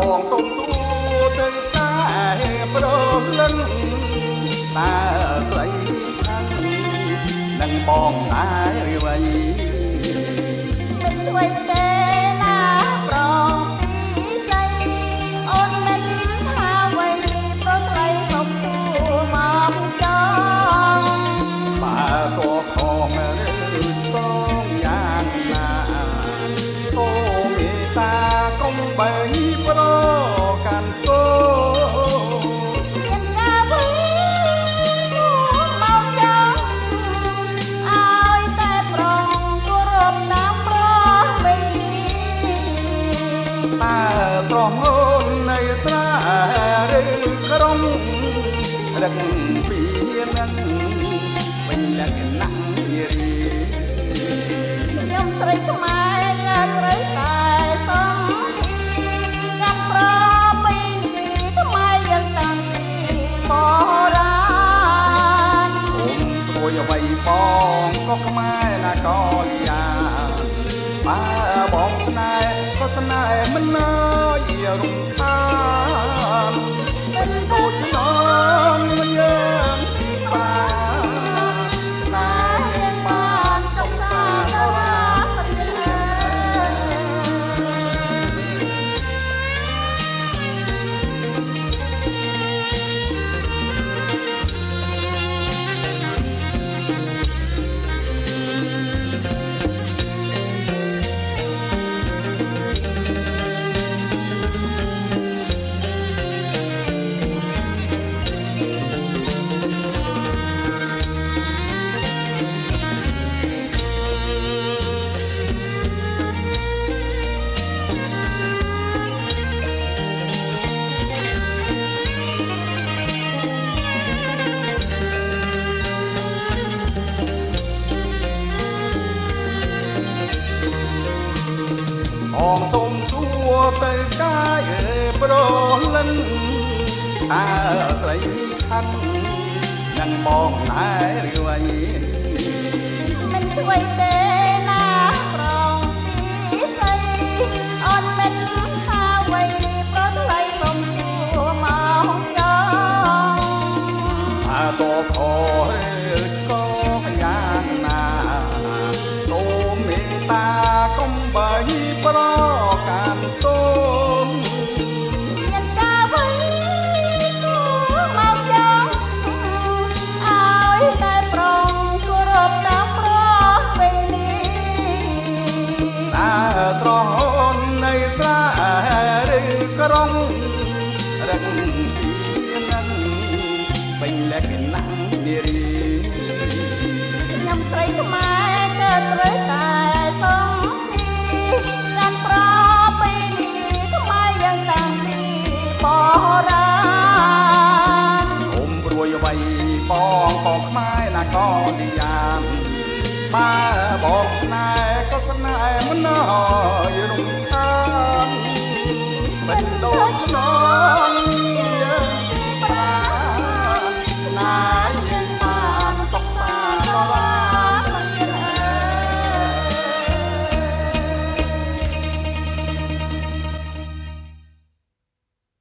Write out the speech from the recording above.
បងសូមទូទៅតែប្រលឹងតើស្រីខាងនឹងបងដែរអ្វីមិនឆ្វេងទេណាប្រងពីใจអូនមិនថាអ្វីព្រោះស្រីសុំទូមកចង់បើតោះខំឬកងយ៉ាងណាសូមមេត្តាកុំបីប្រកាន់គោមានការវិញមកចង់ឲ្យតែប្រងគោរពតាមប្របីតើត្រង់អូននៅស្រាឬក្រុងរឹកពីនឹងវិញលក្ខណៈនារីខ្ញុំស្រីខ្មែរញ៉ាំត្រូវតែសំកាន់ប្របីថ្មីយ៉ាងតាំងពីបុរាណអូនព្រួយអ្វីបងក៏ខ្មែរណាក៏លីយ៉ាបើបងស្នេហ៍ក៏ស្នេហ៍មិនណយរំខានមិនដូចខ្ញុំមិនយើងបានស្នេហ៍បានកំសាន្តរាបងសូមសួរទៅកាយប្រលឹងតើស្រីខាត់នឹងបងដែរឬអ្វីមិនឆ្វេងទេណាប្រងពីស្រីអូនមិនថាអ្វីព្រោះថ្លៃសុំជួមកចង់បើតោះខក៏យ៉ាងណាសូមមេត្តាកុំបីប្រកាន់ទោសមានការវិញមកចង់ឲ្យតែប្រងគោរពតាមប្របីនេះតើត្រង់អូននៅស្រាឬក្រុងរឹកពីនឹងពេញលក្ខណៈនារីខ្ញុំស្រីខ្មែរក៏ត្រូវតែសំកាន់ប្របីនេះថ្មីយ៉ាងតាំងពីបុរាណអូមព្រួយអ្វីបងក៏ខ្មែរណាក៏លីយ៉ានបើបងស្នេហ៍ក៏ស្នេហ៍មិនណយរំខានមិនដូចខ្ញុំ